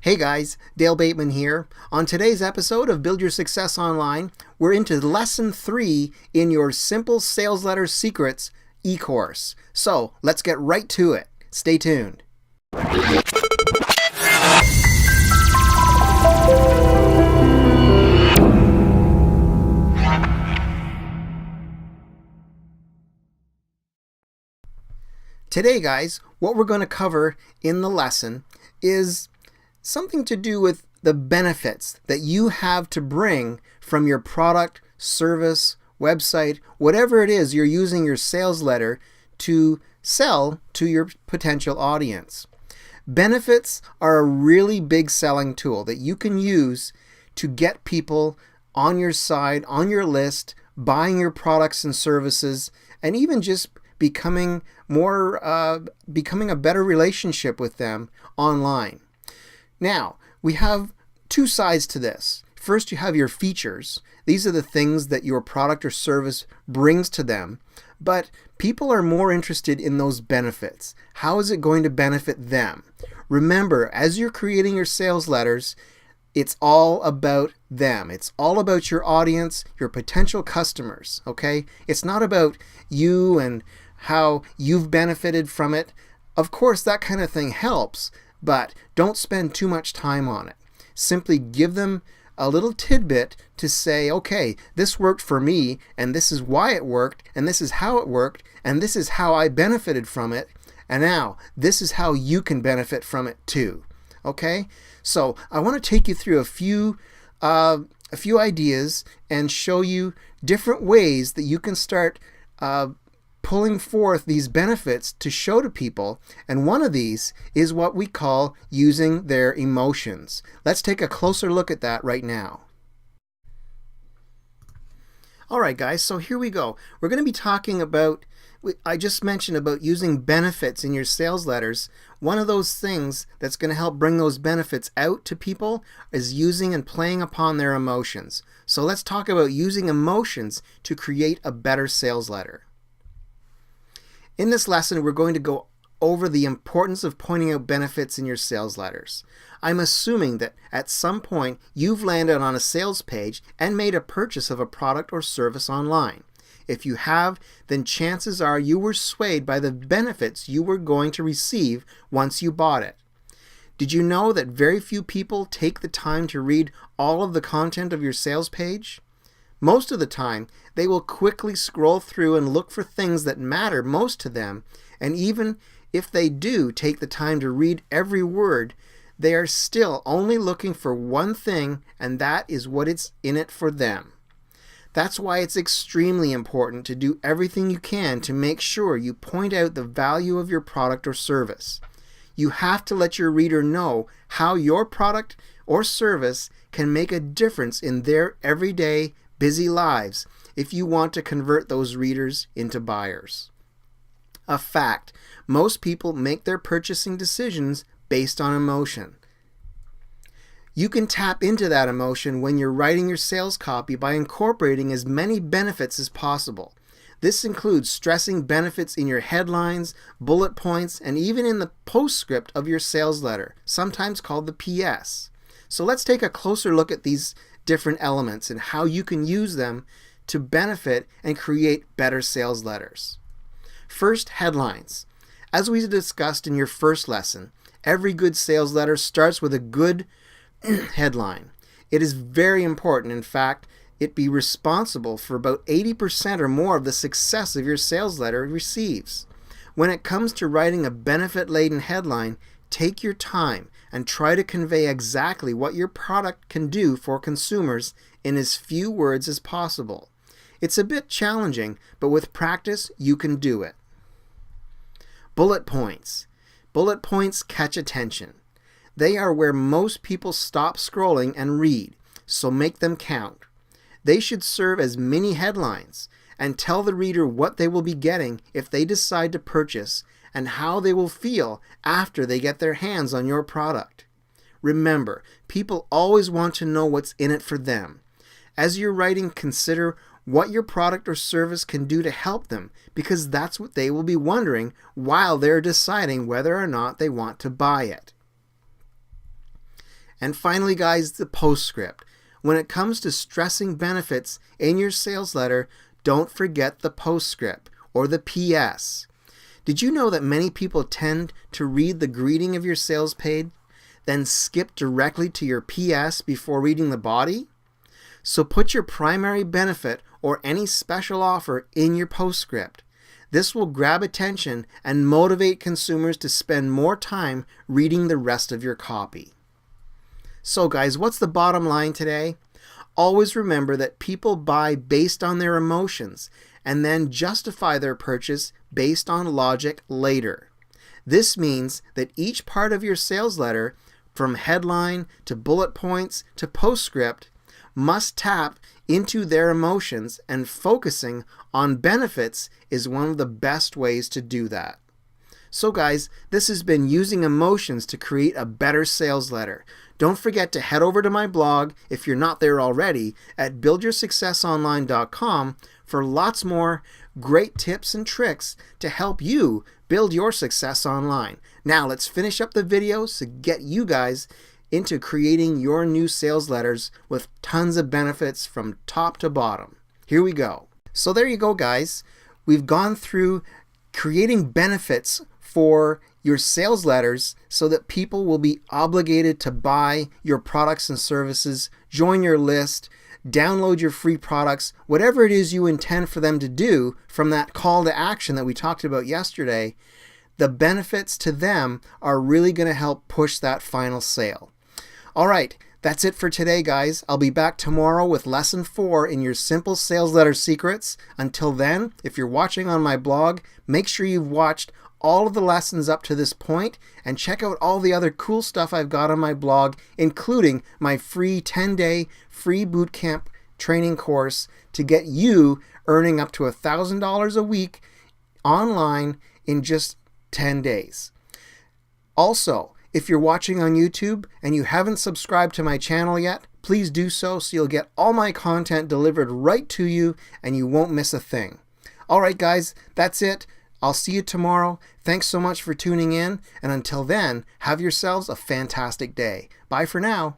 Hey guys, Dale Bateman here. On today's episode of Build Your Success Online, we're into Lesson 3 in your Simple Sales Letter Secrets e-course. So let's get right to it. Stay tuned. Today, guys, what we're going to cover in the lesson is something to do with the benefits that you have to bring from your product, service, website, whatever it is you're using your sales letter to sell to your potential audience. Benefits are a really big selling tool that you can use to get people on your side, on your list, buying your products and services, and even just becoming a better relationship with them online. Now, we have two sides to this. First, you have your features. These are the things that your product or service brings to them. But people are more interested in those benefits. How is it going to benefit them? Remember, as you're creating your sales letters, it's all about them. It's all about your audience, your potential customers, okay? It's not about you and how you've benefited from it. Of course, that kind of thing helps, but don't spend too much time on it. Simply give them a little tidbit to say, okay, this worked for me, and this is why it worked, and this is how it worked, and this is how I benefited from it, and now this is how you can benefit from it too. Okay? So I want to take you through a few ideas and show you different ways that you can start pulling forth these benefits to show to people, and one of these is what we call using their emotions. Let's take a closer look at that right now. Alright guys, so here we go. We're going to be talking about, I just mentioned about using benefits in your sales letters. One of those things that's going to help bring those benefits out to people is using and playing upon their emotions. So let's talk about using emotions to create a better sales letter. In this lesson, we're going to go over the importance of pointing out benefits in your sales letters. I'm assuming that at some point you've landed on a sales page and made a purchase of a product or service online. If you have, then chances are you were swayed by the benefits you were going to receive once you bought it. Did you know that very few people take the time to read all of the content of your sales page? Most of the time, they will quickly scroll through and look for things that matter most to them, and even if they do take the time to read every word, they are still only looking for one thing, and that is what is in it for them. That's why it's extremely important to do everything you can to make sure you point out the value of your product or service. You have to let your reader know how your product or service can make a difference in their everyday busy lives if you want to convert those readers into buyers. A fact, most people make their purchasing decisions based on emotion. You can tap into that emotion when you're writing your sales copy by incorporating as many benefits as possible. This includes stressing benefits in your headlines, bullet points, and even in the postscript of your sales letter, sometimes called the PS. So let's take a closer look at these different elements and how you can use them to benefit and create better sales letters. First, headlines. As we discussed in your first lesson, every good sales letter starts with a good headline. It is very important. In fact, it be responsible for about 80% or more of the success of your sales letter receives. When it comes to writing a benefit-laden headline, take your time and try to convey exactly what your product can do for consumers in as few words as possible. It's a bit challenging, but with practice, you can do it. Bullet points. Bullet points catch attention. They are where most people stop scrolling and read, so make them count. They should serve as mini headlines and tell the reader what they will be getting if they decide to purchase and how they will feel after they get their hands on your product. Remember, people always want to know what's in it for them. As you're writing, consider what your product or service can do to help them, because that's what they will be wondering while they're deciding whether or not they want to buy it. And finally, guys, the postscript. When it comes to stressing benefits in your sales letter, don't forget the postscript or the PS. Did you know that many people tend to read the greeting of your sales page, then skip directly to your PS before reading the body? So put your primary benefit or any special offer in your postscript. This will grab attention and motivate consumers to spend more time reading the rest of your copy. So guys, what's the bottom line today? Always remember that people buy based on their emotions and then justify their purchase based on logic later. This means that each part of your sales letter, from headline to bullet points to postscript, must tap into their emotions, and focusing on benefits is one of the best ways to do that. So guys, this has been using emotions to create a better sales letter. Don't forget to head over to my blog, if you're not there already, at buildyoursuccessonline.com for lots more great tips and tricks to help you build your success online. Now let's finish up the video to get you guys into creating your new sales letters with tons of benefits from top to bottom. Here we go. So there you go, guys. We've gone through creating benefits for your sales letters so that people will be obligated to buy your products and services, join your list, download your free products, whatever it is you intend for them to do from that call to action that we talked about yesterday. The benefits to them are really going to help push that final sale. All right, that's it for today, guys. I'll be back tomorrow with lesson 4 in your simple sales letter secrets. Until then, if you're watching on my blog, make sure you've watched all of the lessons up to this point and check out all the other cool stuff I've got on my blog, including my free 10-day free bootcamp training course to get you earning up to $1,000 a week online in just 10 days. Also, if you're watching on YouTube and you haven't subscribed to my channel yet, please do so you'll get all my content delivered right to you and you won't miss a thing. All right, guys, that's it. I'll see you tomorrow. Thanks so much for tuning in, and until then, have yourselves a fantastic day. Bye for now.